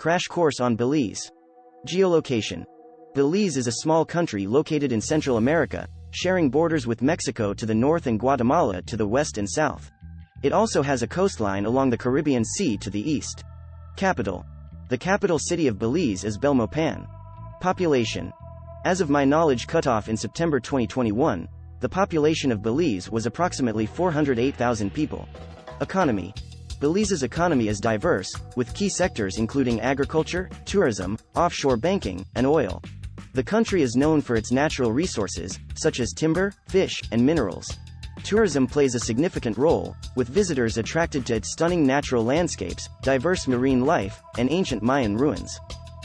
Crash course on Belize. Geolocation. Belize is a small country located in Central America, sharing borders with Mexico to the north and Guatemala to the west and south. It also has a coastline along the Caribbean Sea to the east. Capital. The capital city of Belize is Belmopan. Population. As of my knowledge cutoff in September 2021, the population of Belize was approximately 408,000 people. Economy. Belize's economy is diverse, with key sectors including agriculture, tourism, offshore banking, and oil. The country is known for its natural resources, such as timber, fish, and minerals. Tourism plays a significant role, with visitors attracted to its stunning natural landscapes, diverse marine life, and ancient Mayan ruins.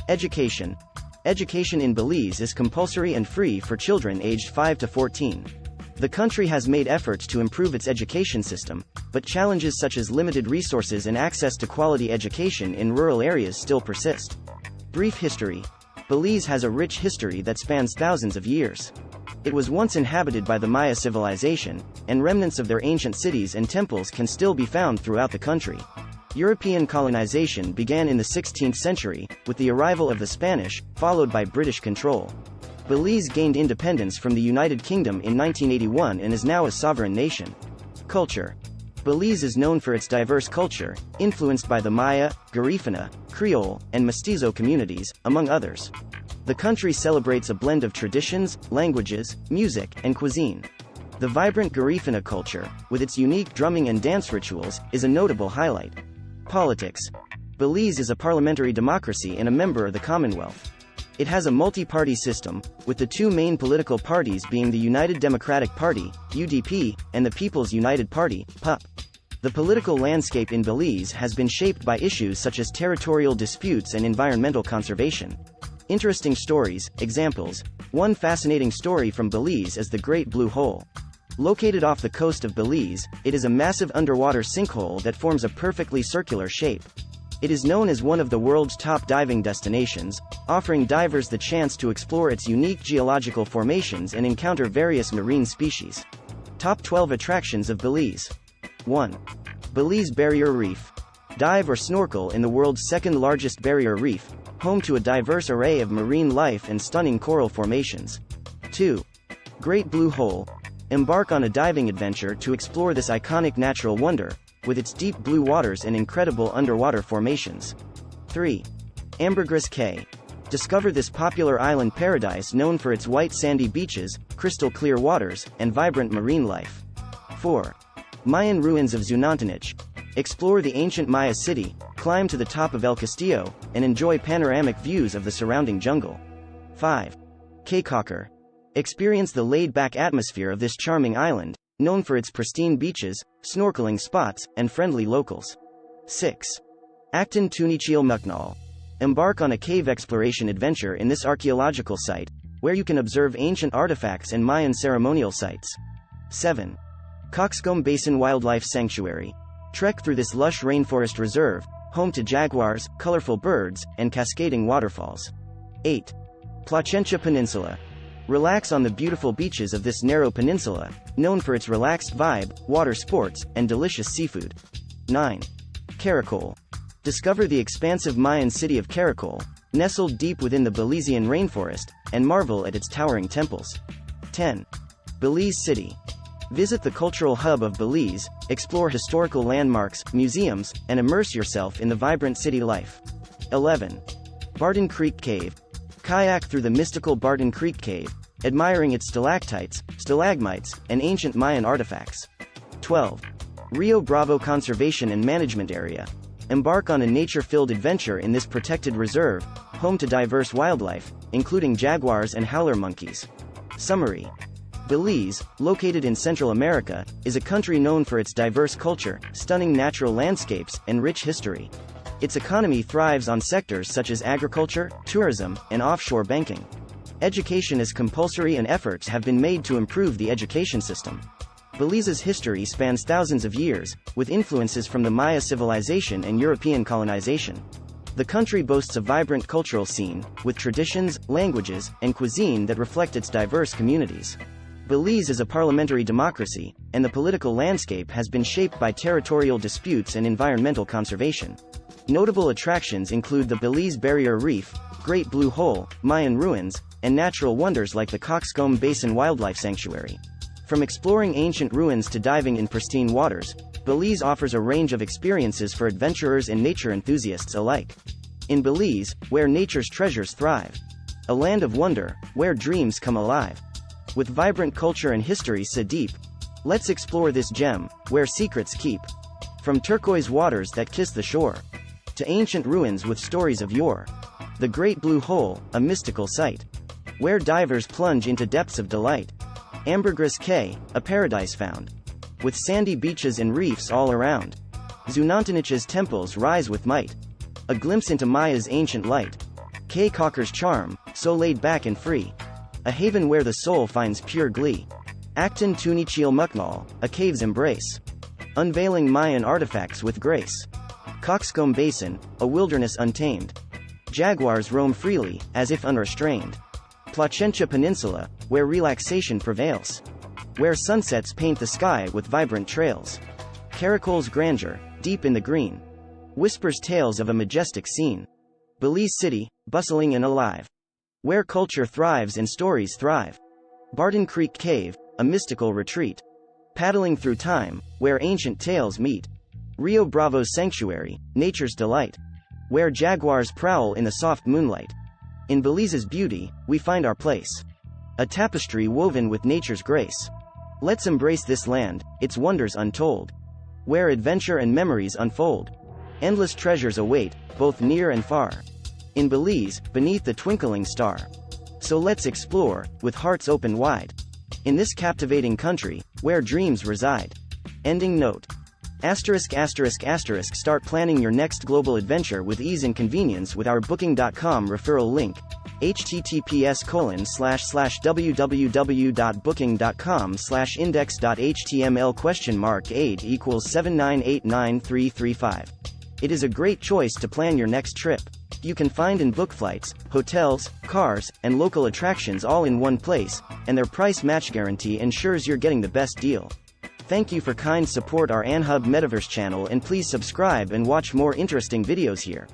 Education. Education in Belize is compulsory and free for children aged 5 to 14. The country has made efforts to improve its education system, but challenges such as limited resources and access to quality education in rural areas still persist. Brief history. Belize has a rich history that spans thousands of years. It was once inhabited by the Maya civilization, and remnants of their ancient cities and temples can still be found throughout the country. European colonization began in the 16th century, with the arrival of the Spanish, followed by British control. Belize gained independence from the United Kingdom in 1981 and is now a sovereign nation. Culture. Belize is known for its diverse culture, influenced by the Maya, Garifuna, Creole, and Mestizo communities, among others. The country celebrates a blend of traditions, languages, music, and cuisine. The vibrant Garifuna culture, with its unique drumming and dance rituals, is a notable highlight. Politics. Belize is a parliamentary democracy and a member of the Commonwealth. It has a multi-party system, with the two main political parties being the United Democratic Party, UDP, and the People's United Party, PUP. The political landscape in Belize has been shaped by issues such as territorial disputes and environmental conservation. Interesting stories, examples. One fascinating story from Belize is the Great Blue Hole. Located off the coast of Belize, it is a massive underwater sinkhole that forms a perfectly circular shape. It is known as one of the world's top diving destinations, offering divers the chance to explore its unique geological formations and encounter various marine species. Top 12 attractions of Belize. 1. Belize Barrier Reef. Dive or snorkel in the world's second-largest barrier reef, home to a diverse array of marine life and stunning coral formations. 2. Great Blue Hole. Embark on a diving adventure to explore this iconic natural wonder, with its deep blue waters and incredible underwater formations. 3. Ambergris Cay. Discover this popular island paradise known for its white sandy beaches, crystal clear waters, and vibrant marine life. 4. Mayan ruins of Zunantanich. Explore the ancient Maya city, climb to the top of El Castillo, and enjoy panoramic views of the surrounding jungle. 5. Cacocker. Experience the laid-back atmosphere of this charming island, known for its pristine beaches, snorkeling spots, and friendly locals. 6. Acton Tunichil Muknal. Embark on a cave exploration adventure in this archaeological site, where you can observe ancient artifacts and Mayan ceremonial sites. 7. Coxcomb Basin Wildlife Sanctuary. Trek through this lush rainforest reserve, home to jaguars, colorful birds, and cascading waterfalls. 8. Placentia Peninsula. Relax on the beautiful beaches of this narrow peninsula, known for its relaxed vibe, water sports, and delicious seafood. 9. Caracol. Discover the expansive Mayan city of Caracol, nestled deep within the Belizean rainforest, and marvel at its towering temples. 10. Belize City. Visit the cultural hub of Belize, explore historical landmarks, museums, and immerse yourself in the vibrant city life. 11. Barton Creek Cave. Kayak through the mystical Barton Creek Cave, admiring its stalactites, stalagmites, and ancient Mayan artifacts. 12. Rio Bravo Conservation and Management Area. Embark on a nature-filled adventure in this protected reserve, home to diverse wildlife, including jaguars and howler monkeys. Summary. Belize, located in Central America, is a country known for its diverse culture, stunning natural landscapes, and rich history. Its economy thrives on sectors such as agriculture, tourism, and offshore banking. Education is compulsory and efforts have been made to improve the education system. Belize's history spans thousands of years, with influences from the Maya civilization and European colonization. The country boasts a vibrant cultural scene, with traditions, languages, and cuisine that reflect its diverse communities. Belize is a parliamentary democracy, and the political landscape has been shaped by territorial disputes and environmental conservation. Notable attractions include the Belize Barrier Reef, Great Blue Hole, Mayan ruins, and natural wonders like the Coxcomb Basin Wildlife Sanctuary. From exploring ancient ruins to diving in pristine waters, Belize offers a range of experiences for adventurers and nature enthusiasts alike. In Belize, where nature's treasures thrive. A land of wonder, where dreams come alive. With vibrant culture and history so deep, let's explore this gem, where secrets keep. From turquoise waters that kiss the shore, to ancient ruins with stories of yore. The Great Blue Hole, a mystical sight, where divers plunge into depths of delight. Ambergris Cay, a paradise found, with sandy beaches and reefs all around. Zunantanech's temples rise with might, a glimpse into Maya's ancient light. Cay Cocker's charm, so laid back and free, a haven where the soul finds pure glee. Acton Tunichil Muknal, a cave's embrace, unveiling Mayan artifacts with grace. Coxcomb Basin, a wilderness untamed. Jaguars roam freely, as if unrestrained. Placentia Peninsula, where relaxation prevails. Where sunsets paint the sky with vibrant trails. Caracol's grandeur, deep in the green, whispers tales of a majestic scene. Belize City, bustling and alive, where culture thrives and stories thrive. Barton Creek Cave, a mystical retreat, paddling through time, where ancient tales meet. Rio Bravo's Sanctuary, nature's delight, where jaguars prowl in the soft moonlight. In Belize's beauty, we find our place, a tapestry woven with nature's grace. Let's embrace this land, its wonders untold, where adventure and memories unfold. Endless treasures await, both near and far, in Belize, beneath the twinkling star. So let's explore, with hearts open wide, in this captivating country, where dreams reside. Ending note. ******. Start planning your next global adventure with ease and convenience with our Booking.com referral link. https://www.booking.com/index.html?8 = 7989335. It is a great choice to plan your next trip. You can find and book flights, hotels, cars, and local attractions all in one place, and their price match guarantee ensures you're getting the best deal. Thank you for kind support our Anhub Metaverse channel, and please subscribe and watch more interesting videos here.